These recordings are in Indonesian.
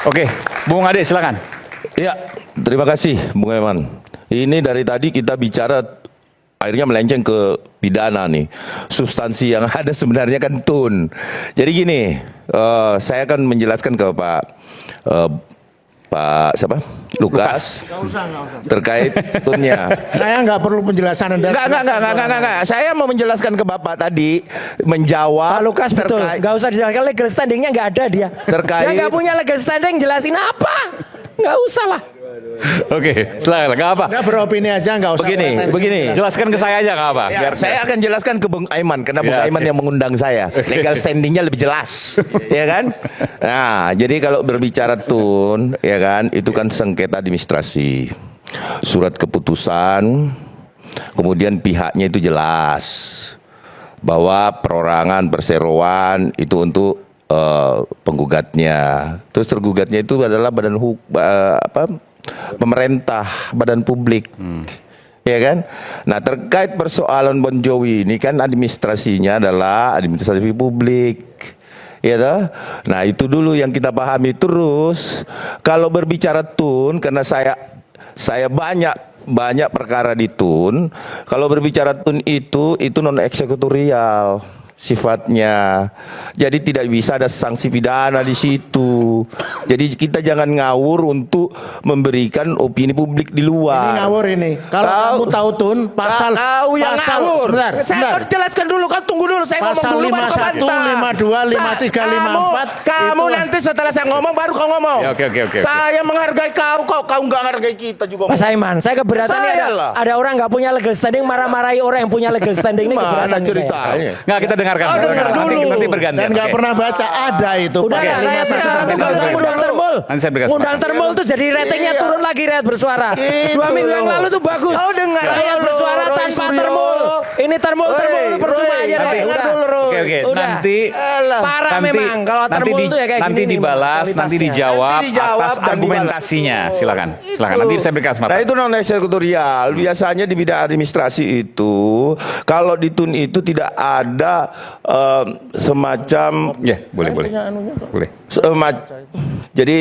Oke, Bung Ade silakan. Ya, terima kasih Bung Eman. Ini dari tadi kita bicara akhirnya melenceng ke pidana nih. Substansi yang ada sebenarnya kan tun. Jadi gini, saya akan menjelaskan ke Pak siapa? Lukas. Nggak usah. Terkait tunnya. Saya nggak perlu penjelasan Anda. Enggak. Saya mau menjelaskan ke Bapak tadi menjawab Pak Lukas betul, nggak usah dijelaskan, legal standingnya nggak ada dia. Terkait- Yang nggak punya legal standing jelasin apa? Nggak usah lah. Oke, silakan. Nggak apa. Anda beropini aja, nggak usah. Begini. Jelaskan ke saya aja nggak apa. Ya, Biar saya akan jelaskan ke Bung Aiman karena Bung Ya, Aiman oke. yang mengundang saya. Legal standingnya lebih jelas, ya kan? Nah, jadi kalau berbicara tun, ya kan, itu kan sengketa administrasi, surat keputusan, kemudian pihaknya itu jelas bahwa perorangan perseroan itu untuk penggugatnya. Terus tergugatnya itu adalah pemerintah, badan publik. Ya kan? Nah, terkait persoalan Bon Jovi ini kan administrasinya adalah administrasi publik. Ya toh? Nah, itu dulu yang kita pahami. Terus kalau berbicara tun, karena saya banyak perkara di tun. Kalau berbicara tun itu non eksekutorial sifatnya. Jadi tidak bisa ada sanksi pidana di situ. Jadi kita jangan ngawur untuk memberikan opini publik di luar. Ini ngawur ini. Kalau kamu tahu tun, pasal tahu yang ngawur. Saya jelaskan dulu kan, tunggu dulu saya Pasal ngomong dulu baru kau 51, bantah. 52, 53, 54. Kamu Itulah. nanti setelah saya ngomong baru kau ngomong. Ya, oke. Saya menghargai kau nggak menghargai kita juga. Mas Aiman, saya keberatan nih Saya lah. ada orang nggak punya legal standing marah-marahi orang yang punya legal standing ini Mana keberatan saya. ceritanya? Nggak, kita dengarkan. dengar dulu. Nanti bergantian. Dan nggak Oke. pernah baca ada itu. Udah pasal saya 51. nggak usah ngundang termul. Nanti saya berikan Ngundang kesempatan. termul tuh jadi ratingnya Iya. turun lagi rakyat bersuara. Gitu 2 minggu yang loh. lalu tuh bagus. Kau dengar Rakyat dulu, bersuara Roy tanpa Suryo. termul. Ini termul itu percuma aja deh. dengar Udah. dulu, Roy. Oke. Udah. Nanti Parah memang kalau termul tuh ya kayak nanti gini nih, dibalas, nanti kualitasnya. dijawab, Nanti dijawab atas dan argumentasinya. Silakan. Nanti saya berikan kesempatan. Nah, itu non eksekutorial. Biasanya di bidang administrasi itu kalau di tun itu tidak ada semacam Ya, boleh. jadi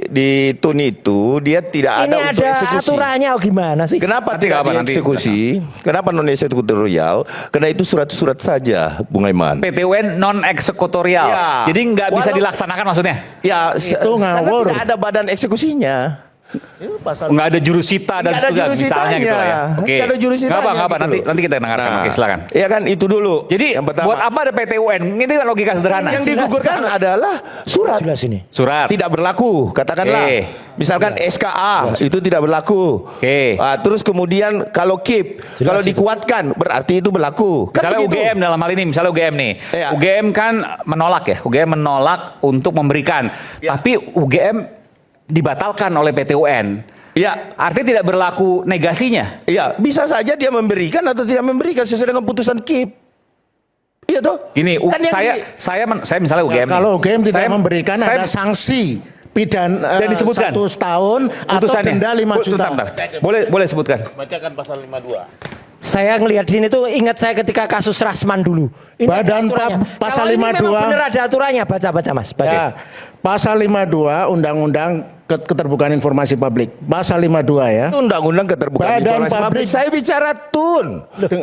di tun itu dia tidak Ini ada untuk ada eksekusi. aturannya gimana sih? Kenapa Nanti tidak apa, nanti? dieksekusi? Kenapa non eksekutorial? Karena itu surat-surat saja, Bung Aiman. PTUN non eksekutorial. Ya. Jadi nggak bisa Walau- dilaksanakan maksudnya. Ya, Itu karena ngawur. tidak ada badan eksekusinya. Nggak ada jurusita dan Nggak ada seterusnya misalnya gitu lah ya. jurusitanya. Oke. Nggak ada jurusitanya Nggak apa. gitu loh. Nanti kita dengarkan. Oke, silakan. Ya kan itu dulu. Jadi yang pertama. buat apa ada PTUN? Ini kan logika sederhana. Yang digugurkan adalah surat. Jelas ini. Surat. Tidak berlaku, katakanlah. Oke. Misalkan SKA itu tidak berlaku. Oke. Terus kemudian kalau KIP, kalau dikuatkan berarti itu berlaku. Kan Misalnya begitu. UGM dalam hal ini, misalnya UGM nih. Iya. UGM kan menolak ya. UGM menolak untuk memberikan. Iya. Tapi UGM dibatalkan oleh PTUN. Iya. Artinya tidak berlaku negasinya. Iya, bisa saja dia memberikan atau tidak memberikan sesuai dengan putusan KIP. Iya toh? Gini, Kan yang saya misalnya UGM. Ya, kalau nih. UGM tidak Saya- memberikan saya- ada sanksi pidana Dan disebutkan 1 tahun atau putusannya. denda 5 juta. Bentar. Boleh sebutkan. Bacakan pasal 52. Saya ngelihat di sini tuh ingat saya ketika kasus Rasman dulu. Ini Badan ada aturannya. pasal Kalau ini memang 52. bener ada aturannya. Baca Mas. Baca. Ya, pasal 52 Undang-Undang Keterbukaan Informasi Publik. Pasal 52 ya. Itu undang-undang keterbukaan Badan informasi publik. Publik. Saya bicara tun.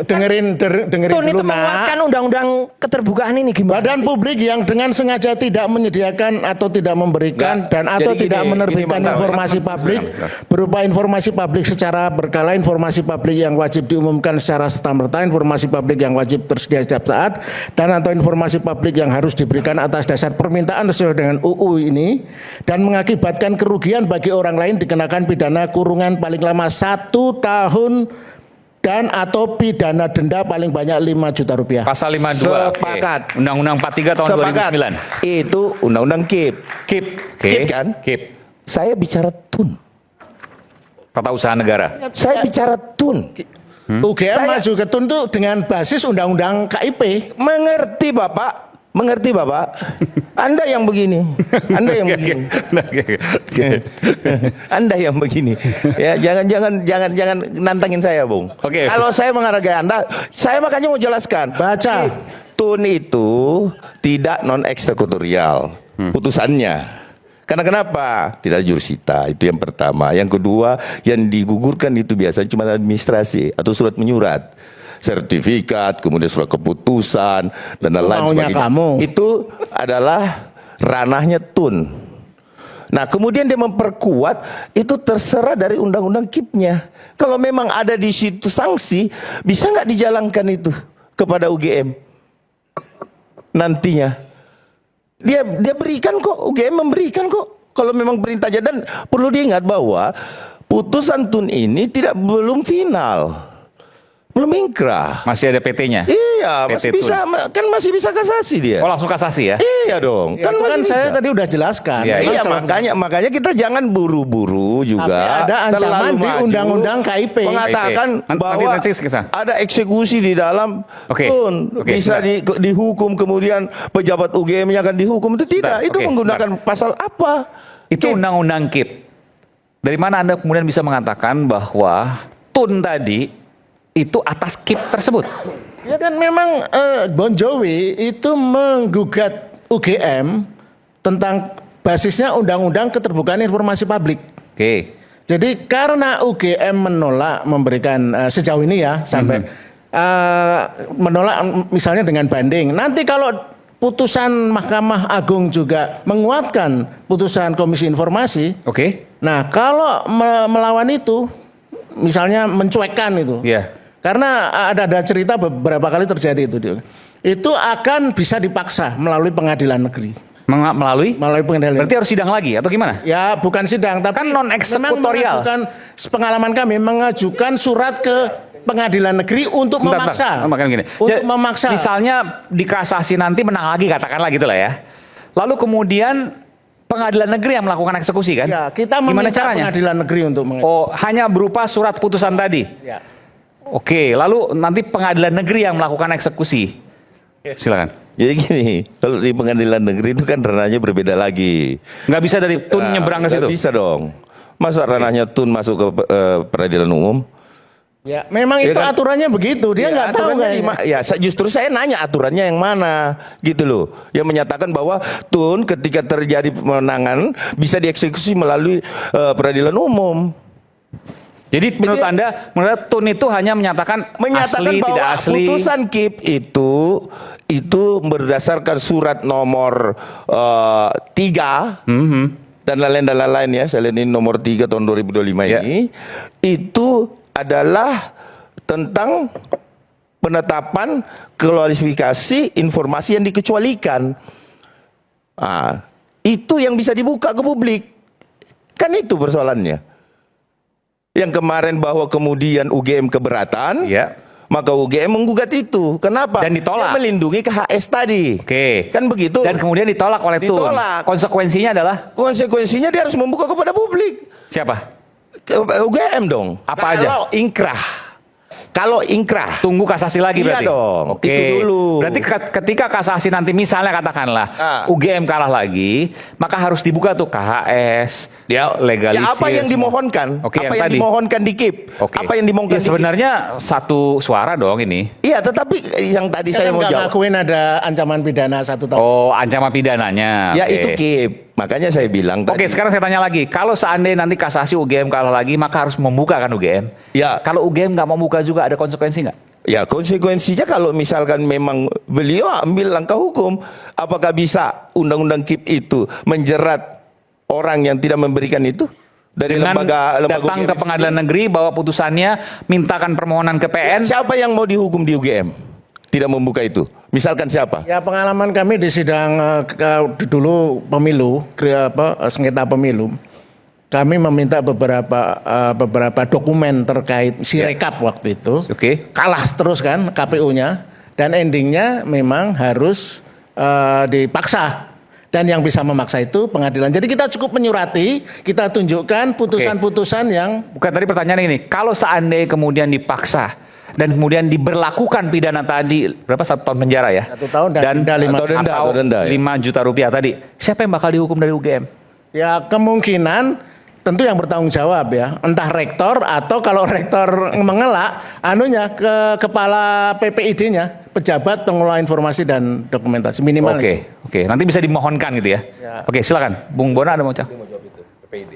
Dengerin Tun itu dulu menguatkan nak. undang-undang keterbukaan ini gimana? Badan sih? publik yang dengan sengaja tidak menyediakan atau tidak memberikan Enggak. dan atau Jadi tidak gini, menerbitkan gini, Bang. informasi publik berupa informasi publik secara berkala, informasi publik yang wajib diumumkan secara serta-merta, informasi publik yang wajib tersedia setiap saat, dan atau informasi publik yang harus diberikan atas dasar permintaan sesuai dengan UU ini dan mengakibatkan kerugian bagi orang lain dikenakan pidana kurungan paling lama 1 tahun dan atau pidana denda paling banyak 5 juta rupiah. Pasal 52. Oke. Sepakat. Undang-Undang 43 tahun Sepakat. 2009. Itu undang-undang KIP. KIP. Oke. KIP kan? KIP. Saya bicara tun. Tata usaha negara. Saya bicara tun. UGM Saya- maju ke TUN itu dengan basis undang-undang KIP. Mengerti Bapak? Mengerti Bapak? Anda yang begini. Anda yang begini. Anda yang begini. Ya, jangan nantangin saya, Bung. Oke. Kalau saya menghargai Anda, saya makanya mau jelaskan. Baca. TUN itu tidak non eksekutorial putusannya. Karena kenapa? Tidak ada jurusita, itu yang pertama. Yang kedua, yang digugurkan itu biasanya cuma administrasi atau surat menyurat. Sertifikat, kemudian surat keputusan, dan lain maunya sebagainya. kamu. Itu adalah ranahnya Tun. Nah kemudian dia memperkuat, itu terserah dari undang-undang KIP-nya. Kalau memang ada di situ sanksi, bisa nggak dijalankan itu kepada UGM nantinya? Dia berikan kok, UGM memberikan kok. Kalau memang perintah aja. Dan perlu diingat bahwa putusan Tun ini belum final. Belum ingkrah. Masih ada PT-nya. Iya, PT masih Tun. bisa, kan masih bisa kasasi dia. Oh, langsung kasasi ya? Iya dong. Ya, itu kan masih saya bisa. tadi udah jelaskan. Iya, Memang Iya, salah- makanya kita jangan buru-buru juga. Tapi ada ancaman terlalu di maju, undang-undang KIP. mengatakan Nanti bahwa kesana. ada eksekusi di dalam Oke. Tun, Oke, bisa sebentar. dihukum, kemudian pejabat UGM-nya akan dihukum. Itu tidak. Sebentar, Itu oke, menggunakan pasal apa? Itu Oke. undang-undang KIP. Dari mana Anda kemudian bisa mengatakan bahwa Tun tadi itu atas KIP tersebut? Ya kan memang Bon Jovi itu menggugat UGM tentang basisnya Undang-Undang Keterbukaan Informasi Publik. Oke. Jadi karena UGM menolak memberikan sejauh ini ya sampai menolak misalnya dengan banding. Nanti kalau putusan Mahkamah Agung juga menguatkan putusan Komisi Informasi. Oke. Nah kalau melawan itu, misalnya mencuekkan itu. Iya. Karena ada cerita beberapa kali terjadi itu akan bisa dipaksa melalui pengadilan negeri. Melalui? Melalui pengadilan. Berarti harus sidang lagi atau gimana? Ya bukan sidang, tapi Kan non-eksekutorial. memang pengalaman kami mengajukan surat ke pengadilan negeri untuk Bentar, memaksa. bentar. Makanya gini. Untuk memaksa. Misalnya di kasasi nanti menang lagi katakanlah gitu lah ya. Lalu kemudian pengadilan negeri yang melakukan eksekusi kan? Ya, kita Gimana meminta caranya? pengadilan negeri untuk Oh, hanya berupa surat putusan tadi. Ya. Oke, lalu nanti pengadilan negeri yang melakukan eksekusi. Silakan. Jadi gini, kalau di pengadilan negeri itu kan ranahnya berbeda lagi. Nggak bisa dari Tun nyebrang ke Nggak situ. bisa dong. Masa ranahnya Tun masuk ke peradilan umum? Ya, memang Ya itu kan? aturannya begitu. Dia nggak tahu aturannya kayaknya. justru saya nanya aturannya yang mana gitu loh. Yang menyatakan bahwa Tun ketika terjadi pemenangan bisa dieksekusi melalui peradilan umum. Jadi menurut Anda Tun itu hanya menyatakan asli, Bahwa tidak asli. putusan KIP itu berdasarkan surat nomor 3 dan lain-lain ya. Saya lihat ini nomor 3 tahun 2025 Ya. ini itu adalah tentang penetapan klasifikasi informasi yang dikecualikan. Itu yang bisa dibuka ke publik. Kan itu persoalannya. Yang kemarin bahwa kemudian UGM keberatan, Ya. maka UGM menggugat itu. Kenapa? Dan ditolak. Dia melindungi KHS tadi. Oke. Kan begitu. Dan kemudian ditolak oleh Tun. Ditolak. Konsekuensinya adalah Konsekuensinya dia harus membuka kepada publik. siapa? UGM dong. Apa aja? Kalau ingkrah. Tunggu kasasi lagi Iya berarti. dong, Oke. itu dulu. Berarti ketika kasasi nanti misalnya katakanlah UGM kalah lagi, maka harus dibuka tuh KHS, legalisir. Ya apa yang semua. dimohonkan? Oke, apa yang yang tadi. dimohonkan di KIP? Oke. Apa yang dimohonkan Ya, di KIP? sebenarnya satu suara dong ini. Iya, tetapi yang tadi Saya saya mau nggak jawab. ngakuin ada ancaman pidana 1 tahun. Oh, ancaman pidananya. Ya Oke. itu KIP. Makanya saya bilang Oke, tadi. sekarang saya tanya lagi. Kalau seandainya nanti kasasi UGM kalah lagi, maka harus membuka kan UGM? Ya. Kalau UGM nggak mau buka juga ada konsekuensi nggak? Ya konsekuensinya kalau misalkan memang beliau ambil langkah hukum, apakah bisa undang-undang KIP itu menjerat orang yang tidak memberikan itu dari Dengan lembaga datang ke UGM? pengadilan negeri bawa putusannya, mintakan permohonan ke PN. Siapa yang mau dihukum di UGM? Tidak membuka itu. Misalkan siapa? Ya pengalaman kami di sidang dulu pemilu, sengketa pemilu, kami meminta beberapa dokumen terkait Sirekap waktu itu. Oke. Kalah terus kan KPU-nya dan endingnya memang harus dipaksa. Dan yang bisa memaksa itu pengadilan. Jadi kita cukup menyurati, kita tunjukkan putusan-putusan yang Bukan tadi pertanyaan ini. Kalau seandainya kemudian dipaksa dan kemudian diberlakukan pidana tadi berapa 1 tahun penjara ya? 1 tahun dan denda 5 atau denda, atau atau denda, ya? 5 juta rupiah tadi. Siapa yang bakal dihukum dari UGM? ya kemungkinan tentu yang bertanggung jawab ya, entah rektor atau kalau rektor mengelak, ke kepala PPID-nya, pejabat pengelola informasi dan dokumentasi minimal. Oke, nanti bisa dimohonkan gitu ya. Oke, silakan, Bung Bona ada mau ucap. Mau jawab itu, PPID.